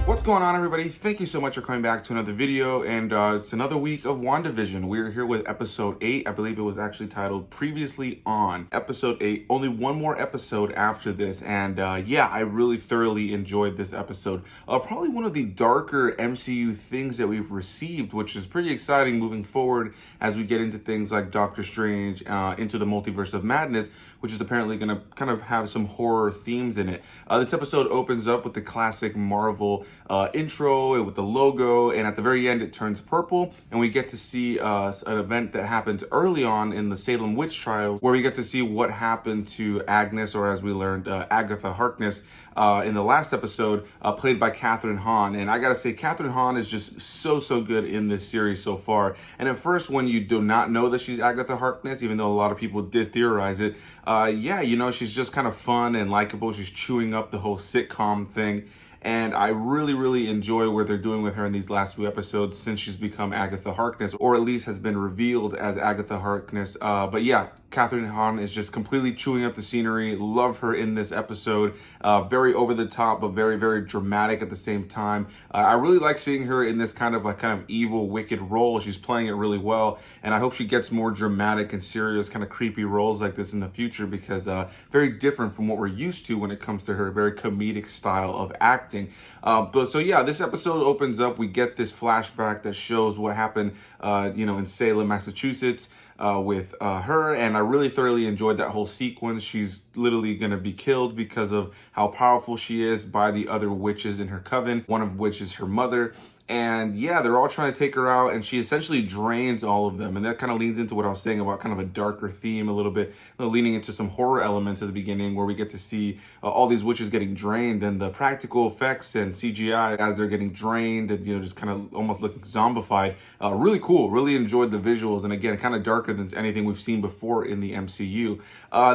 What's going on, everybody? Thank you so much for coming back to another video, and it's another week of WandaVision. We're here with episode 8. I believe it was actually titled Previously On. Episode 8, only one more episode after this, and yeah, I really thoroughly enjoyed this episode. Probably one of the darker MCU things that we've received, which is pretty exciting moving forward as we get into things like Doctor Strange, into the Multiverse of Madness, which is apparently going to kind of have some horror themes in it. This episode opens up with the classic Marvel intro with the logo, and at the very end it turns purple, and we get to see an event that happens early on in the Salem witch trials, where we get to see what happened to Agnes, or as we learned, Agatha Harkness, in the last episode, played by Kathryn Hahn. And I gotta say, Kathryn Hahn is just so good in this series so far. And at first, when you do not know that she's Agatha Harkness, even though a lot of people did theorize it, yeah, you know, she's just kind of fun and likable. She's chewing up the whole sitcom thing. And I really enjoy what they're doing with her in these last few episodes since she's become Agatha Harkness, or at least has been revealed as Agatha Harkness. But yeah, Kathryn Hahn is just completely chewing up the scenery. Love her in this episode. Very over the top, but very dramatic at the same time. I really like seeing her in this kind of evil, wicked role. She's playing it really well, and I hope she gets more dramatic and serious, kind of creepy roles like this in the future, because very different from what we're used to when it comes to her very comedic style of acting. So yeah, this episode opens up. We get this flashback that shows what happened, in Salem, Massachusetts, with her, and I really thoroughly enjoyed that whole sequence. She's literally gonna be killed because of how powerful she is by the other witches in her coven, one of which is her mother. And yeah, they're all trying to take her out, and she essentially drains all of them. And that kind of leads into what I was saying about kind of a darker theme a little bit, leaning into some horror elements at the beginning, where we get to see all these witches getting drained, and the practical effects and CGI as they're getting drained and, just kind of almost looking zombified. Really cool. Really enjoyed the visuals. And again, kind of darker than anything we've seen before in the MCU.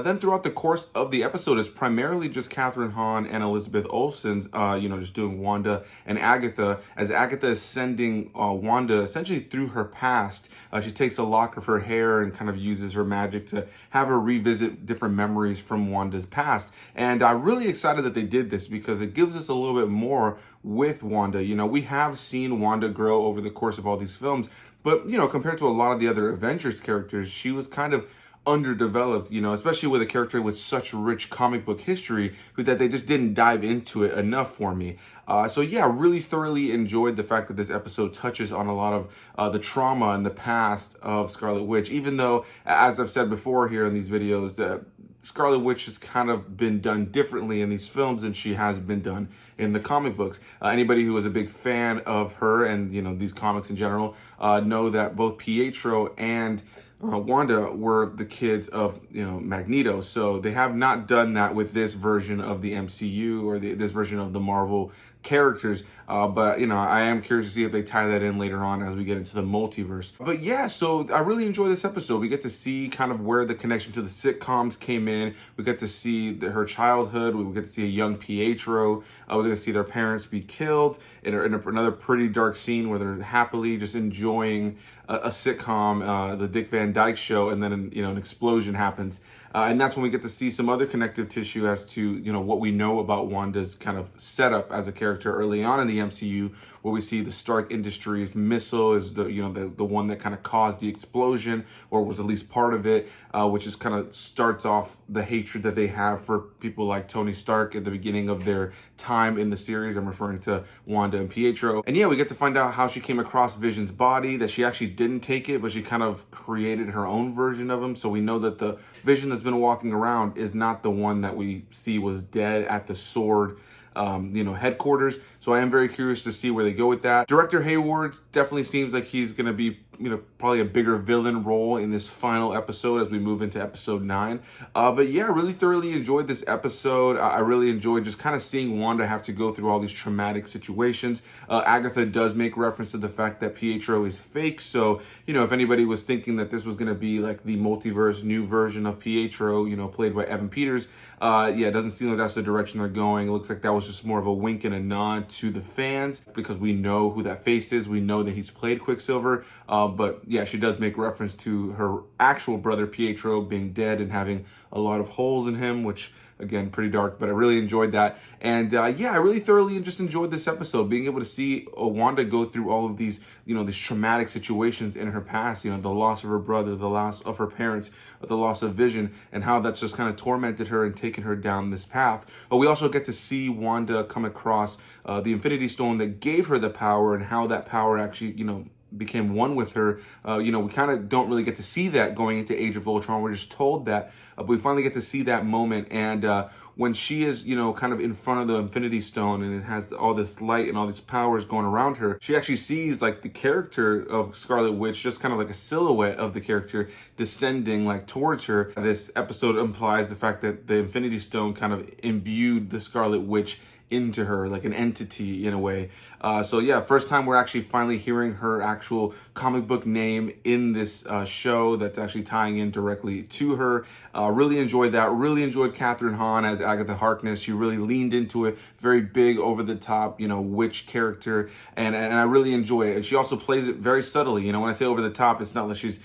Then throughout the course of the episode is primarily just Kathryn Hahn and Elizabeth Olsen's, just doing Wanda and Agatha, as Agatha is sending Wanda essentially through her past. She takes a lock of her hair and kind of uses her magic to have her revisit different memories from Wanda's past. And I'm really excited that they did this, because it gives us a little bit more with Wanda. We have seen Wanda grow over the course of all these films, but compared to a lot of the other Avengers characters, she was kind of underdeveloped, especially with a character with such rich comic book history, that they just didn't dive into it enough for me. So yeah, really thoroughly enjoyed the fact that this episode touches on a lot of the trauma and the past of Scarlet Witch, even though, as I've said before here in these videos, that Scarlet Witch has kind of been done differently in these films than she has been done in the comic books. Anybody who is a big fan of her and, these comics in general, know that both Pietro and Wanda were the kids of Magneto, so they have not done that with this version of the MCU or this version of the Marvel characters, but I am curious to see if they tie that in later on as we get into the multiverse. But yeah, so I really enjoy this episode. We get to see kind of where the connection to the sitcoms came in. We get to see her childhood. We get to see a young Pietro. We get to see their parents be killed in another pretty dark scene where they're happily just enjoying a sitcom, the Dick Van Dyke Show, and then an explosion happens. And that's when we get to see some other connective tissue as to, what we know about Wanda's kind of setup as a character early on in the MCU, where we see the Stark Industries missile is the one that kind of caused the explosion, or was at least part of it, which is kind of starts off the hatred that they have for people like Tony Stark at the beginning of their time in the series. I'm referring to Wanda and Pietro. And yeah, we get to find out how she came across Vision's body, that she actually didn't take it, but she kind of created her own version of him. So we know that the Vision that's been walking around is not the one that we see was dead at the S.W.O.R.D headquarters. So I am very curious to see where they go with that. Director Hayward definitely seems like he's going to be, probably a bigger villain role in this final episode as we move into episode 9. But yeah, I really thoroughly enjoyed this episode. I really enjoyed just kind of seeing Wanda have to go through all these traumatic situations. Agatha does make reference to the fact that Pietro is fake. So, if anybody was thinking that this was going to be like the multiverse new version of Pietro, played by Evan Peters, yeah, it doesn't seem like that's the direction they're going. It looks like that was just more of a wink and a nod to the fans because we know who that face is. We know that he's played Quicksilver. But yeah, she does make reference to her actual brother Pietro being dead and having a lot of holes in him, which again, pretty dark, but I really enjoyed that. And yeah, I really thoroughly just enjoyed this episode, being able to see Wanda go through all of these, these traumatic situations in her past, the loss of her brother, the loss of her parents, the loss of Vision, and how that's just kind of tormented her and taken her down this path. But we also get to see Wanda come across the Infinity Stone that gave her the power and how that power actually, became one with her. We kind of don't really get to see that going into Age of Ultron. We're just told that, but we finally get to see that moment. And when she is, kind of in front of the Infinity Stone and it has all this light and all these powers going around her, she actually sees like the character of Scarlet Witch, just kind of like a silhouette of the character descending like towards her. This episode implies the fact that the Infinity Stone kind of imbued the Scarlet Witch into her, like an entity in a way. So yeah, first time we're actually finally hearing her actual comic book name in this show that's actually tying in directly to her. Really enjoyed that. Really enjoyed Kathryn Hahn as Agatha Harkness. She really leaned into it. Very big, over the top, witch character. And I really enjoy it. And she also plays it very subtly. When I say over the top, it's not like she's,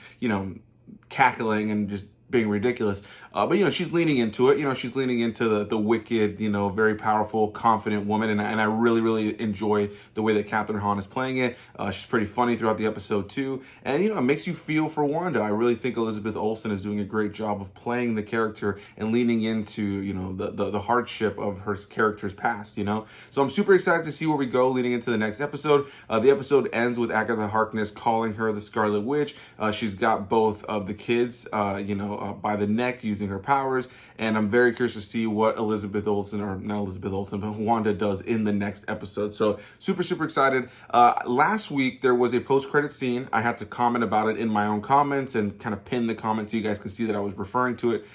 cackling and just being ridiculous. But, she's leaning into it. She's leaning into the wicked, very powerful, confident woman. And I really, really enjoy the way that Kathryn Hahn is playing it. She's pretty funny throughout the episode too. And, it makes you feel for Wanda. I really think Elizabeth Olsen is doing a great job of playing the character and leaning into, the hardship of her character's past, So I'm super excited to see where we go leading into the next episode. The episode ends with Agatha Harkness calling her the Scarlet Witch. She's got both of the kids, by the neck using her powers, and I'm very curious to see what Elizabeth Olsen, or not Elizabeth Olsen, but Wanda does in the next episode. So super, super excited. Last week, there was a post-credit scene. I had to comment about it in my own comments and kind of pin the comment so you guys can see that I was referring to it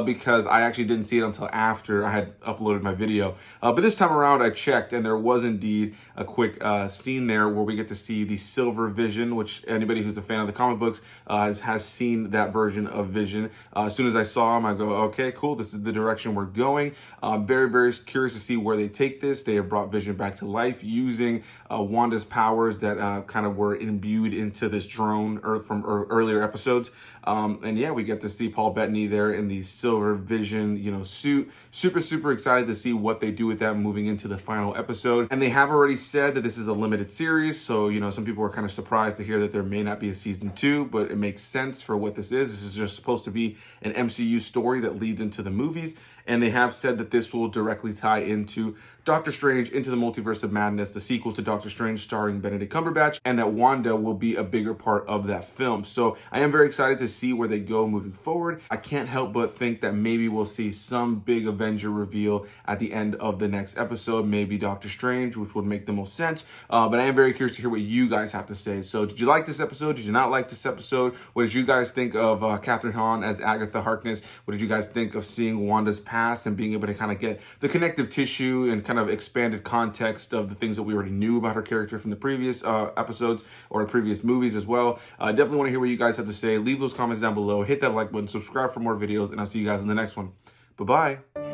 because I actually didn't see it until after I had uploaded my video. But this time around, I checked, and there was indeed a quick scene there where we get to see the Silver Vision, which anybody who's a fan of the comic books has seen that version of Vision. As soon as I saw him, I go, okay, cool. This is the direction we're going. Very, very curious to see where they take this. They have brought Vision back to life using Wanda's powers that kind of were imbued into this drone from earlier episodes. And yeah, we get to see Paul Bettany there in the Silver Vision, suit. Super, super excited to see what they do with that moving into the final episode. And they have already said that this is a limited series. So, some people are kind of surprised to hear that there may not be a season 2, but it makes sense for what this is. This is just supposed to be an MCU story that leads into the movies. And they have said that this will directly tie into Doctor Strange Into the Multiverse of Madness, the sequel to Doctor Strange starring Benedict Cumberbatch, and that Wanda will be a bigger part of that film. So I am very excited to see where they go moving forward. I can't help but think that maybe we'll see some big Avenger reveal at the end of the next episode, maybe Doctor Strange, which would make the most sense. But I am very curious to hear what you guys have to say. So did you like this episode? Did you not like this episode? What did you guys think of Kathryn Hahn as Agatha Harkness? What did you guys think of seeing Wanda's past and being able to kind of get the connective tissue and kind of expanded context of the things that we already knew about her character from the previous episodes or previous movies as well? Definitely want to hear what you guys have to say. Leave those comments down below. Hit that like button, subscribe for more videos, and I'll see you guys in the next one. Bye-bye.